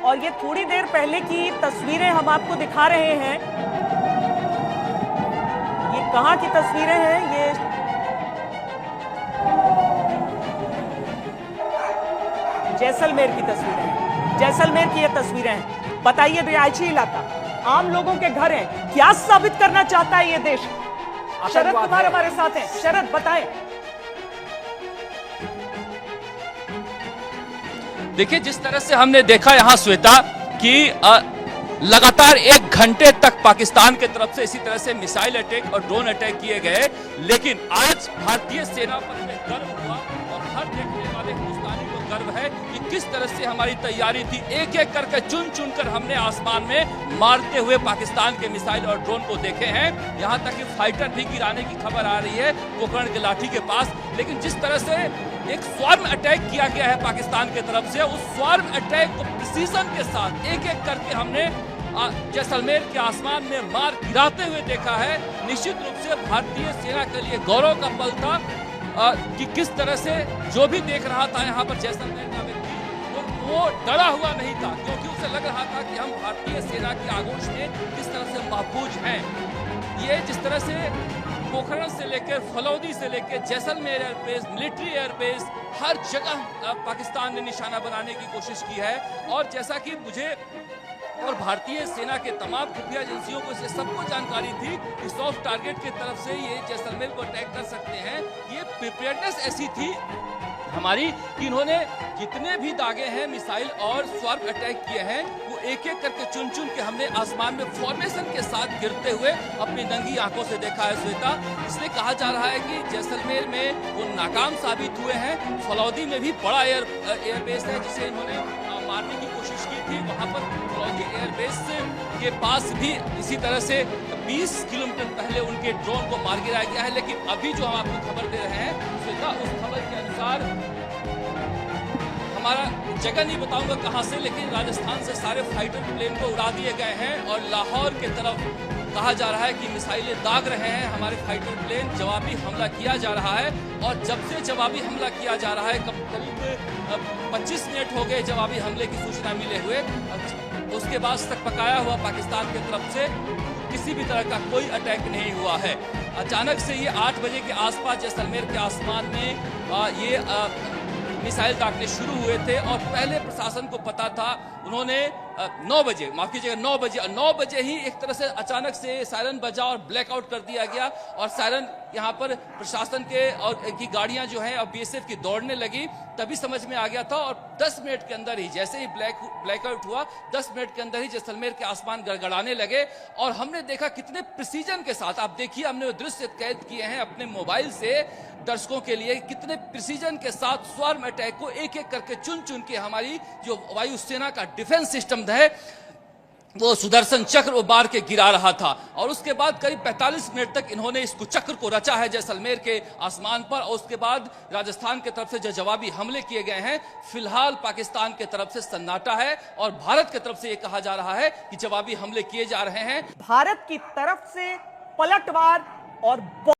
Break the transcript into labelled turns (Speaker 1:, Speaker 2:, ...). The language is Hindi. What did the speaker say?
Speaker 1: और ये थोड़ी देर पहले की तस्वीरें हम आपको दिखा रहे हैं। ये कहां की तस्वीरें हैं? ये जैसलमेर की तस्वीरें हैं। जैसलमेर की ये तस्वीरें हैं। बताइए, रिहायशी इलाका, आम लोगों के घर हैं। क्या साबित करना चाहता है ये देश? शरद कुमार हमारे साथ हैं। शरद, बताएं।
Speaker 2: देखिए, जिस तरह से हमने देखा यहाँ श्वेता कि लगातार 1 घंटे तक पाकिस्तान की तरफ से इसी तरह से मिसाइल अटैक और ड्रोन अटैक किए गए, लेकिन आज भारतीय सेना पर हमें गर्व हुआ और हर देखने वाले हिंदुस्तानी को गर्व है कि किस तरह से हमारी तैयारी थी। एक एक करके चुन चुन कर हमने आसमान में मारते हुए पाकिस्तान के मिसाइल और ड्रोन को देखे हैं। यहाँ तक कि फाइटर भी गिराने की खबर आ रही है पोखरण के लाठी के पास। लेकिन जिस तरह से एक स्वार्म अटैक किया गया है पाकिस्तान की तरफ से, उस स्वार्म अटैक को प्रिसीजन के साथ एक एक करके हमने जैसलमेर के आसमान में मार गिराते हुए देखा है। निश्चित रूप से भारतीय सेना के लिए गौरव का पल था कि किस तरह से जो भी देख रहा था यहाँ पर जैसलमेर का व्यक्ति वो डरा हुआ नहीं था, क्योंकि उसे लग रहा था कि हम भारतीय सेना की आगोश में किस तरह से महफूज हैं। ये जिस तरह से पोखरण से लेकर फलौदी से लेकर जैसलमेर एयरबेस, मिलिट्री एयरबेस, हर जगह पाकिस्तान ने निशाना बनाने की कोशिश की है। और जैसा कि मुझे और भारतीय सेना के तमाम खुफिया एजेंसियों को इसे सबको जानकारी थी कि सॉफ्ट टारगेट की तरफ से ये जैसलमेर को अटैक कर सकते हैं। ये प्रिपेयर्डनेस ऐसी थी हमारी कि इन्होंने जितने भी दागे हैं मिसाइल और स्वार्म अटैक किए हैं, वो एक एक करके चुन चुन के हमने आसमान में फॉर्मेशन के साथ गिरते हुए अपनी नंगी आंखों से देखा है श्वेता। इसलिए कहा जा रहा है कि जैसलमेर में वो नाकाम साबित हुए हैं। फलौदी में भी बड़ा एयरबेस है जिसे इन्होंने मारने की कोशिश की थी। वहां पर फलौदी एयरबेस के पास भी इसी तरह से 20 किलोमीटर पहले उनके ड्रोन को मार गिराया गया है। लेकिन अभी जो हम आपको खबर दे रहे हैं श्वेता, उस खबर के अनुसार हमारा जगह नहीं बताऊंगा कहां से, लेकिन राजस्थान से सारे फाइटर प्लेन को उड़ा दिए गए हैं और लाहौर की तरफ कहा जा रहा है कि मिसाइलें दाग रहे हैं हमारे फाइटर प्लेन। जवाबी हमला किया जा रहा है और जब से जवाबी हमला किया जा रहा है, करीब 25 मिनट हो गए जवाबी हमले की सूचना मिले हुए, उसके बाद तक पकाया हुआ पाकिस्तान की तरफ से किसी भी तरह का कोई अटैक नहीं हुआ है। अचानक से ये 8 बजे के आसपास जैसलमेर के आसमान में ये मिसाइल दागने शुरू हुए थे और पहले प्रशासन को पता था। उन्होंने 9 बजे, माफ कीजिएगा 9 बजे ही एक तरह से अचानक से सायरन बजा और ब्लैकआउट कर दिया गया और सायरन यहाँ पर प्रशासन के और की गाड़ियां जो हैं और बीएसएफ की दौड़ने लगी, तभी समझ में आ गया था। और 10 मिनट के अंदर ही, जैसे ही ब्लैकआउट हुआ, 10 मिनट के अंदर ही जैसलमेर के आसमान गड़गड़ाने लगे और हमने देखा कितने प्रिसीजन के साथ। आप देखिए, हमने वो दृश्य कैद किए हैं अपने मोबाइल से दर्शकों के लिए, कितने प्रिसीजन के साथ स्वार्म अटैक को एक एक करके चुन चुन के हमारी जो वायुसेना का डिफेंस सिस्टम है वो सुदर्शन चक्र उबार के गिरा रहा था। और उसके बाद करीब 45 मिनट तक इन्होंने इस चक्र को रचा है जैसलमेर के आसमान पर। और उसके बाद राजस्थान की तरफ से जो जवाबी हमले किए गए हैं, फिलहाल पाकिस्तान की तरफ से सन्नाटा है और भारत की तरफ से यह कहा जा रहा है कि जवाबी हमले किए जा रहे हैं।
Speaker 1: भारत की तरफ से पलटवार और